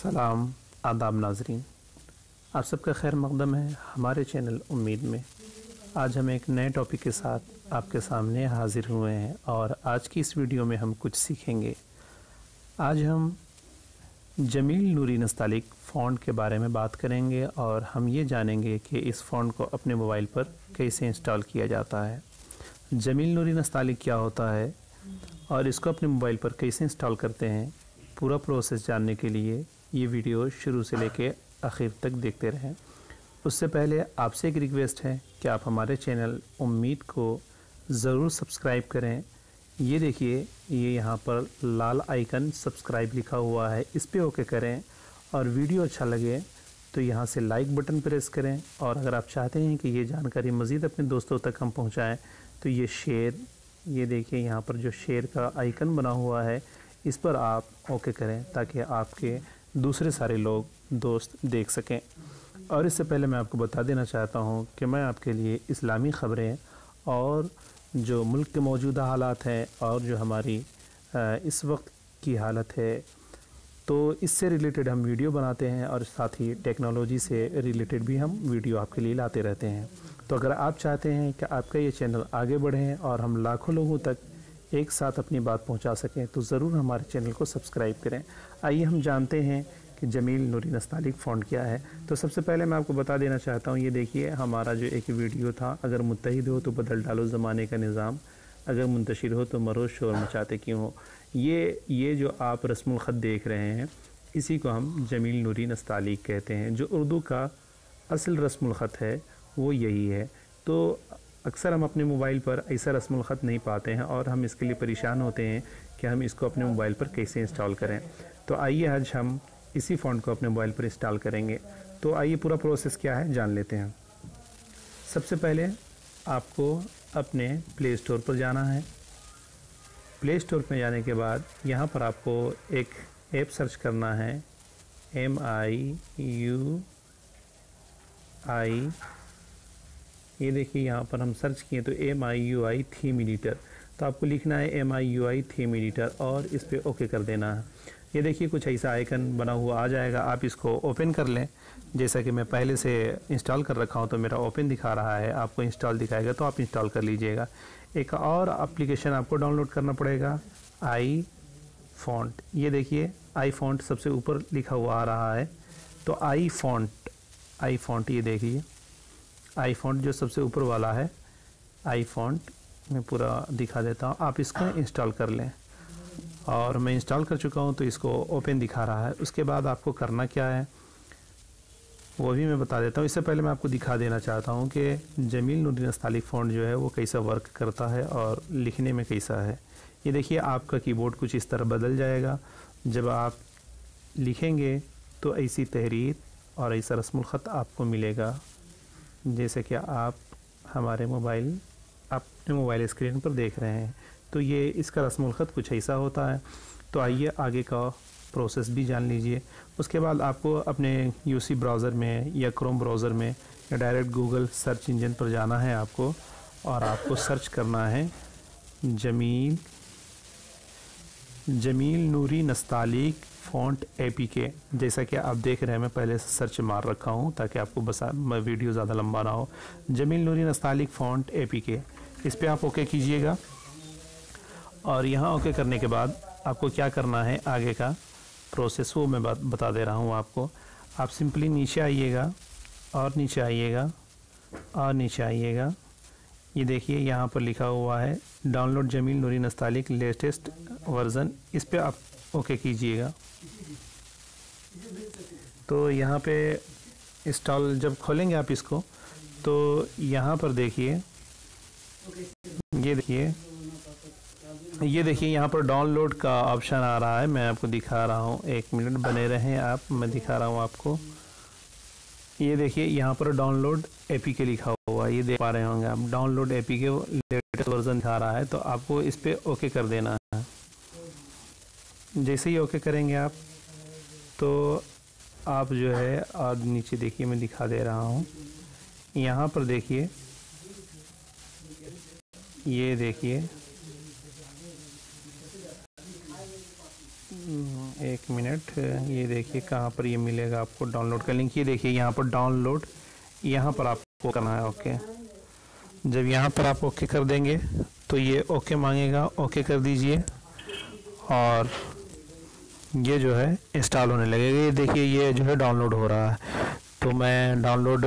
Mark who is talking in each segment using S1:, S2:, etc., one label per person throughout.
S1: सलाम आदाब नाजरीन, आप सबका खैर मकदम है हमारे चैनल उम्मीद में। आज हम एक नए टॉपिक के साथ आपके सामने हाजिर हुए हैं और आज की इस वीडियो में हम कुछ सीखेंगे। आज हम जमील नूरी नस्तालिक फ़ॉन्ट के बारे में बात करेंगे और हम ये जानेंगे कि इस फ़ॉन्ट को अपने मोबाइल पर कैसे इंस्टॉल किया जाता है। जमील नूरी नस्तालिक क्या होता है और इसको अपने मोबाइल पर कैसे इंस्टॉल करते हैं, पूरा प्रोसेस जानने के लिए ये वीडियो शुरू से लेके आखिर तक देखते रहें। उससे पहले आपसे एक रिक्वेस्ट है कि आप हमारे चैनल उम्मीद को ज़रूर सब्सक्राइब करें। ये देखिए, ये यहाँ पर लाल आइकन सब्सक्राइब लिखा हुआ है, इस पर ओके करें और वीडियो अच्छा लगे तो यहाँ से लाइक बटन प्रेस करें। और अगर आप चाहते हैं कि ये जानकारी मज़ीद अपने दोस्तों तक हम पहुँचाएँ तो ये शेयर, ये देखिए यहाँ पर जो शेयर का आइकन बना हुआ है इस पर आप ओके करें ताकि आपके दूसरे सारे लोग दोस्त देख सकें। और इससे पहले मैं आपको बता देना चाहता हूँ कि मैं आपके लिए इस्लामी ख़बरें और जो मुल्क के मौजूदा हालात हैं और जो हमारी इस वक्त की हालत है तो इससे रिलेटेड हम वीडियो बनाते हैं और साथ ही टेक्नोलॉजी से रिलेटेड भी हम वीडियो आपके लिए लाते रहते हैं। तो अगर आप चाहते हैं कि आपका ये चैनल आगे बढ़े और हम लाखों लोगों तक एक साथ अपनी बात पहुंचा सकें तो ज़रूर हमारे चैनल को सब्सक्राइब करें। आइए हम जानते हैं कि जमील नूरी नस्तालिक फ़ॉन्ट क्या है। तो सबसे पहले मैं आपको बता देना चाहता हूं, ये देखिए हमारा जो एक वीडियो था, अगर मुत्तहिद हो तो बदल डालो ज़माने का निज़ाम, अगर मुंतशिर हो तो मरो शोर मचाते क्यों हो। ये जो आप रस्मुल ख़त देख रहे हैं इसी को हम जमील नूरी नस्तालिक कहते हैं। जो उर्दू का असल रस्मुल ख़त है वो यही है। तो अक्सर हम अपने मोबाइल पर ऐसा रस्मुल ख़त नहीं पाते हैं और हम इसके लिए परेशान होते हैं कि हम इसको अपने मोबाइल पर कैसे इंस्टॉल करें। तो आइए आज हम इसी फ़ॉन्ट को अपने मोबाइल पर इंस्टॉल करेंगे। तो आइए पूरा प्रोसेस क्या है जान लेते हैं। सबसे पहले आपको अपने प्ले स्टोर पर जाना है। प्ले स्टोर पर जाने के बाद यहाँ पर आपको एक ऐप सर्च करना है, MIUI। ये देखिए यहाँ पर हम सर्च किए तो MIUI थीम एडिटर, तो आपको लिखना है MIUI थीम एडिटर और इस पर ओके कर देना है। ये देखिए कुछ ऐसा आइकन बना हुआ आ जाएगा, आप इसको ओपन कर लें। जैसा कि मैं पहले से इंस्टॉल कर रखा हूँ तो मेरा ओपन दिखा रहा है, आपको इंस्टॉल दिखाएगा तो आप इंस्टॉल कर लीजिएगा। एक और एप्लीकेशन आपको डाउनलोड करना पड़ेगा, आई फ़ॉन्ट। ये देखिए आई फ़ॉन्ट सबसे ऊपर लिखा हुआ आ रहा है, तो आई फ़ॉन्ट ये देखिए आई फ़ॉन्ट जो सबसे ऊपर वाला है, आई फ़ॉन्ट मैं पूरा दिखा देता हूँ, आप इसको इंस्टॉल कर लें। और मैं इंस्टॉल कर चुका हूँ तो इसको ओपन दिखा रहा है। उसके बाद आपको करना क्या है वो भी मैं बता देता हूँ। इससे पहले मैं आपको दिखा देना चाहता हूँ कि जमील नूरी नस्तालिक फ़ॉन्ट जो है वो कैसा वर्क करता है और लिखने में कैसा है। ये देखिए आपका कीबोर्ड कुछ इस तरह बदल जाएगा। जब आप लिखेंगे तो ऐसी तहरीर और ऐसा रस्मुल ख़त आपको मिलेगा जैसे कि आप हमारे अपने मोबाइल स्क्रीन पर देख रहे हैं। तो ये इसका रस्मुल ख़त कुछ ऐसा होता है। तो आइए आगे का प्रोसेस भी जान लीजिए। उसके बाद आपको अपने यूसी ब्राउज़र में या क्रोम ब्राउज़र में या डायरेक्ट गूगल सर्च इंजन पर जाना है आपको और आपको सर्च करना है जमील नूरी नस्तालिक फ़ॉन्ट APK। जैसा कि आप देख रहे हैं मैं पहले से सर्च मार रखा हूं ताकि आपको बस वीडियो ज़्यादा लंबा ना हो। जमील नूरी नस्तालिक फ़ॉन्ट APK, इस पर आप ओके कीजिएगा। और यहाँ ओके करने के बाद आपको क्या करना है, आगे का प्रोसेस वो मैं बता दे रहा हूँ आपको। आप सिंपली नीचे आइएगा और नीचे आइएगा और नीचे आइएगा। ये देखिए यहाँ पर लिखा हुआ है डाउनलोड जमील नूरी नस्तालिक लेटेस्ट वर्ज़न, इस पर आप ओके कीजिएगा। तो यहाँ पे इंस्टॉल जब खोलेंगे आप इसको तो यहाँ पर देखिए, ये देखिए यहाँ पर डाउनलोड का ऑप्शन आ रहा है। मैं आपको दिखा रहा हूँ, एक मिनट बने रहें आप, मैं दिखा रहा हूँ आपको। ये देखिए यहाँ पर डाउनलोड APK लिखा हुआ है, ये देख पा रहे होंगे आप। डाउनलोड APK लेटेस्ट वर्जन दिखा रहा है, तो आपको इस पर ओके कर देना है। जैसे ही ओके करेंगे आप तो आप जो है और नीचे देखिए मैं दिखा दे रहा हूँ, यहाँ पर देखिए, ये देखिए एक मिनट, ये देखिए कहाँ पर ये मिलेगा आपको डाउनलोड का लिंक। ये देखिए यहाँ पर डाउनलोड, यहाँ पर आपको करना है ओके। जब यहाँ पर आप ओके कर देंगे तो ये ओके मांगेगा, ओके कर दीजिए और ये जो है इंस्टॉल होने लगेगा। ये देखिए ये जो है डाउनलोड हो रहा है। तो मैं डाउनलोड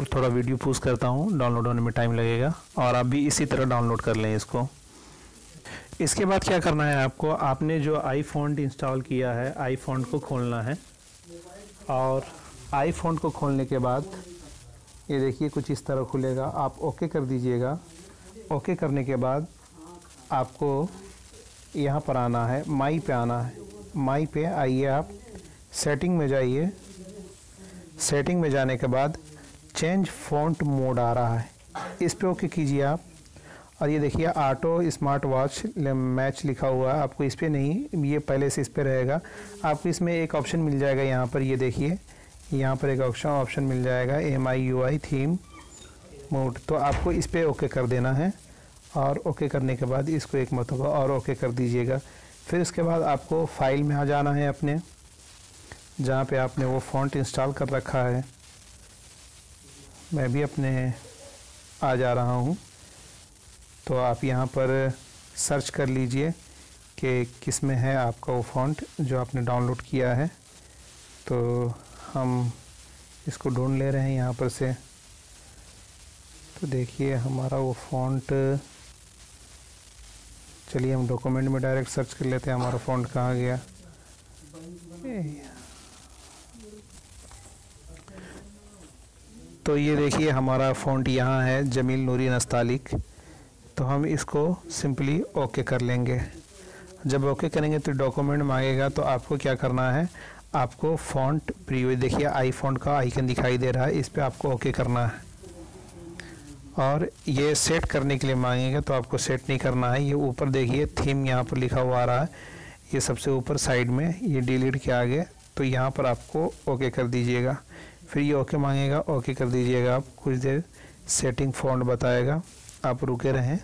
S1: थोड़ा वीडियो पूज करता हूँ, डाउनलोड होने में टाइम लगेगा और आप भी इसी तरह डाउनलोड कर लें इसको। इसके बाद क्या करना है आपको, आपने जो आई फ़ॉन्ट इंस्टॉल किया है आई फ़ॉन्ट को खोलना है और आई फ़ॉन्ट को खोलने के बाद ये देखिए कुछ इस तरह खुलेगा। आप ओके कर दीजिएगा। ओके करने के बाद आपको यहाँ पर आना है, माई पे आना है। माई पे आइए, आप सेटिंग में जाइए। सेटिंग में जाने के बाद चेंज फ़ॉन्ट मोड आ रहा है, इस पे ओके कीजिए आप। और ये देखिए ऑटो स्मार्ट वॉच मैच लिखा हुआ है, आपको इस पे नहीं, ये पहले से इस पे रहेगा। आपको इसमें एक ऑप्शन मिल जाएगा यहाँ पर, ये देखिए यहाँ पर एक ऑप्शन मिल जाएगा MIUI थीम मोड। तो आपको इस पे ओके कर देना है और ओके करने के बाद इसको एक मरतबा और ओके कर दीजिएगा। फिर इसके बाद आपको फाइल में आ जाना है अपने, जहाँ पे आपने वो फ़ॉन्ट इंस्टॉल कर रखा है। मैं भी अपने आ जा रहा हूँ। तो आप यहाँ पर सर्च कर लीजिए कि किस में है आपका वो फ़ॉन्ट जो आपने डाउनलोड किया है। तो हम इसको ढूंढ ले रहे हैं यहाँ पर से। तो देखिए हमारा वो फ़ॉन्ट, चलिए हम डॉक्यूमेंट में डायरेक्ट सर्च कर लेते हैं हमारा फ़ॉन्ट कहाँ गया। तो ये देखिए हमारा फ़ॉन्ट यहाँ है, जमील नूरी नस्तालिक। तो हम इसको सिंपली ओके कर लेंगे। जब ओके करेंगे तो डॉक्यूमेंट मांगेगा। तो आपको क्या करना है, आपको फ़ॉन्ट प्रीव्यू, देखिए आई फ़ॉन्ट का आइकन दिखाई दे रहा है, इस पे आपको ओके करना है। और ये सेट करने के लिए मांगेगा तो आपको सेट नहीं करना है। ये ऊपर देखिए थीम यहाँ पर लिखा हुआ आ रहा है, ये सबसे ऊपर साइड में, ये डिलीट के आगे। तो यहाँ पर आपको ओके कर दीजिएगा। फिर ये ओके मांगेगा, ओके कर दीजिएगा आप। कुछ देर सेटिंग फ़ॉन्ट बताएगा, आप रुके रहें।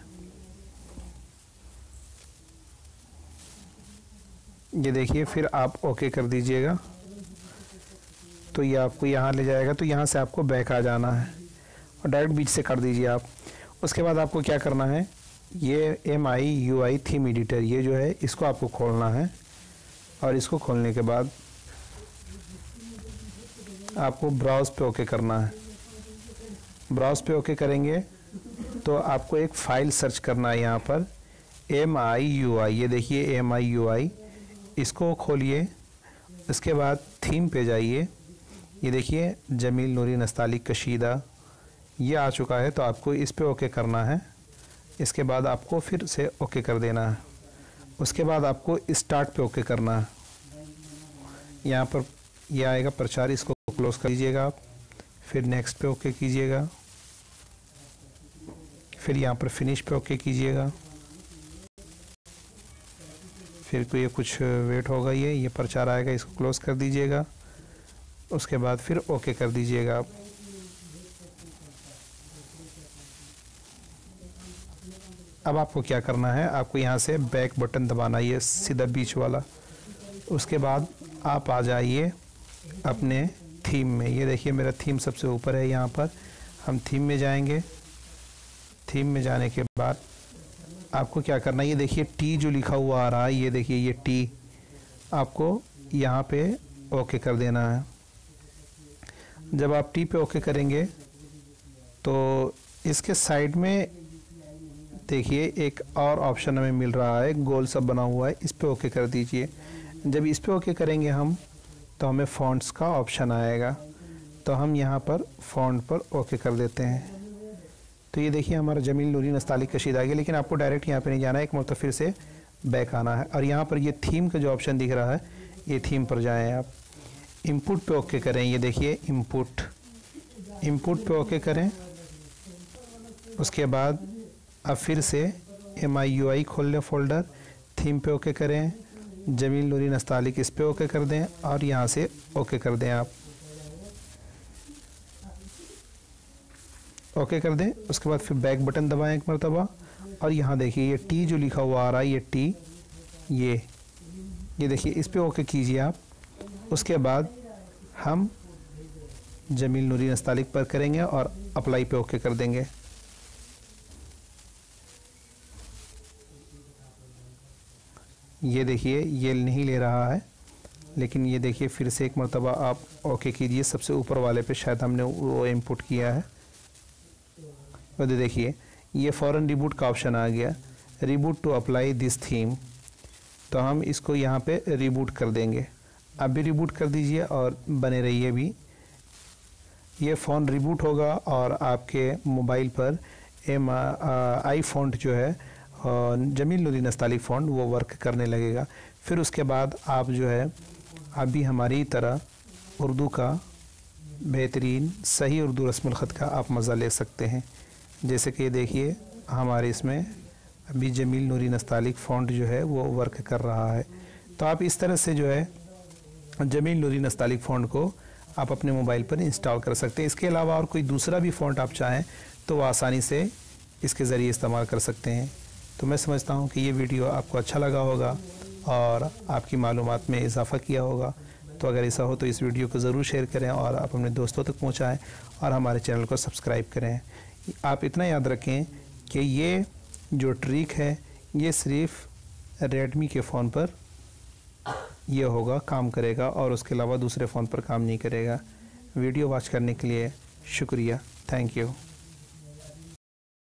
S1: ये देखिए फिर आप ओके कर दीजिएगा तो ये आपको यहाँ ले जाएगा। तो यहाँ से आपको बैक आ जाना है और डायरेक्ट बीच से कर दीजिए आप। उसके बाद आपको क्या करना है, ये MIUI थीम एडिटर, ये जो है इसको आपको खोलना है। और इसको खोलने के बाद आपको ब्राउज़ पे ओके करना है। ब्राउज़ पे ओके करेंगे तो आपको एक फ़ाइल सर्च करना है यहाँ पर MIUI, ये देखिए MIUI, इसको खोलिए। इसके बाद थीम पे जाइए, ये देखिए जमील नूरी नस्तालिक कशीदा, ये आ चुका है। तो आपको इस पे ओके करना है। इसके बाद आपको फिर से ओके कर देना है। उसके बाद आपको स्टार्ट पे ओके करना है। यहाँ पर ये आएगा प्रचार, इसको क्लोज कर दीजिएगा आप। फिर नेक्स्ट पे ओके कीजिएगा। फिर यहाँ पर फिनिश पे ओके कीजिएगा। फिर तो ये कुछ वेट होगा, ये प्रचार आएगा, इसको क्लोज कर दीजिएगा। उसके बाद फिर ओके कर दीजिएगा आप। अब आपको क्या करना है, आपको यहाँ से बैक बटन दबाना है, ये सीधा बीच वाला। उसके बाद आप आ जाइए अपने थीम में। ये देखिए मेरा थीम सबसे ऊपर है, यहाँ पर हम थीम में जाएंगे। थीम में जाने के बाद आपको क्या करना है, ये देखिए टी जो लिखा हुआ आ रहा है, ये देखिए ये टी, आपको यहाँ पे ओके कर देना है। जब आप टी पे ओके करेंगे तो इसके साइड में देखिए एक और ऑप्शन हमें मिल रहा है, गोल सा बना हुआ है, इस पे ओके कर दीजिए। जब इस पे ओके करेंगे हम तो हमें फ़ॉन्ट्स का ऑप्शन आएगा। तो हम यहाँ पर फ़ॉन्ट पर ओके कर देते हैं। तो ये देखिए हमारा जमील नूरी नस्तालिक कशीदा आ गया। लेकिन आपको डायरेक्ट यहाँ पे नहीं जाना है, एक मरतबा फिर से बैक आना है। और यहाँ पर ये थीम का जो ऑप्शन दिख रहा है, ये थीम पर जाएँ आप। इनपुट पे ओके करें, ये देखिए इनपुट पे ओके करें। उसके बाद अब फिर से MIUI खोल लें फ़ोल्डर, थीम पे ओके करें, जमील नूरी नस्तालिक इस पे ओके कर दें और यहाँ से ओके कर दें आप। ओके कर दें। उसके बाद फिर बैक बटन दबाएं एक मरतबा और यहाँ देखिए ये टी जो लिखा हुआ आ रहा है, ये टी, ये ये देखिए, इस पे ओके कीजिए आप। उसके बाद हम जमील नूरी नस्तालिक पर करेंगे और अप्लाई पे ओके कर देंगे। ये देखिए, ये नहीं ले रहा है, लेकिन ये देखिए फिर से एक मरतबा आप ओके कीजिए। सबसे ऊपर वाले पे शायद हमने वो इनपुट किया है। और देखिए ये फ़ौरन रिबूट का ऑप्शन आ गया, reboot to apply this theme. तो हम इसको यहाँ पे रिबूट कर देंगे। आप भी रिबूट कर दीजिए और बने रहिए भी। ये फ़ोन रिबूट होगा और आपके मोबाइल पर आई फ़ॉन्ट जो है जमील नूरी नस्तालिक फ़ॉन्ट वो वर्क करने लगेगा। फिर उसके बाद आप जो है आप भी हमारी तरह उर्दू का बेहतरीन सही उर्दू रस्मुल ख़त का आप मज़ा ले सकते हैं। जैसे कि देखिए हमारे इसमें अभी जमील नूरी नस्तालिक फ़ॉन्ट जो है वो वर्क कर रहा है। तो आप इस तरह से जो है जमील नूरी नस्तालिक फ़ॉन्ट को आप अपने मोबाइल पर इंस्टॉल कर सकते हैं। इसके अलावा और कोई दूसरा भी फ़ॉन्ट आप चाहें तो वो आसानी से इसके ज़रिए इस्तेमाल कर सकते हैं। तो मैं समझता हूँ कि ये वीडियो आपको अच्छा लगा होगा और आपकी मालूमात में इजाफ़ा किया होगा। तो अगर ऐसा हो तो इस वीडियो को ज़रूर शेयर करें और आप अपने दोस्तों तक पहुँचाएँ और हमारे चैनल को सब्सक्राइब करें। आप इतना याद रखें कि ये जो ट्रिक है ये सिर्फ़ रेडमी के फ़ोन पर यह होगा, काम करेगा, और उसके अलावा दूसरे फ़ोन पर काम नहीं करेगा। वीडियो वॉच करने के लिए शुक्रिया। Thank you.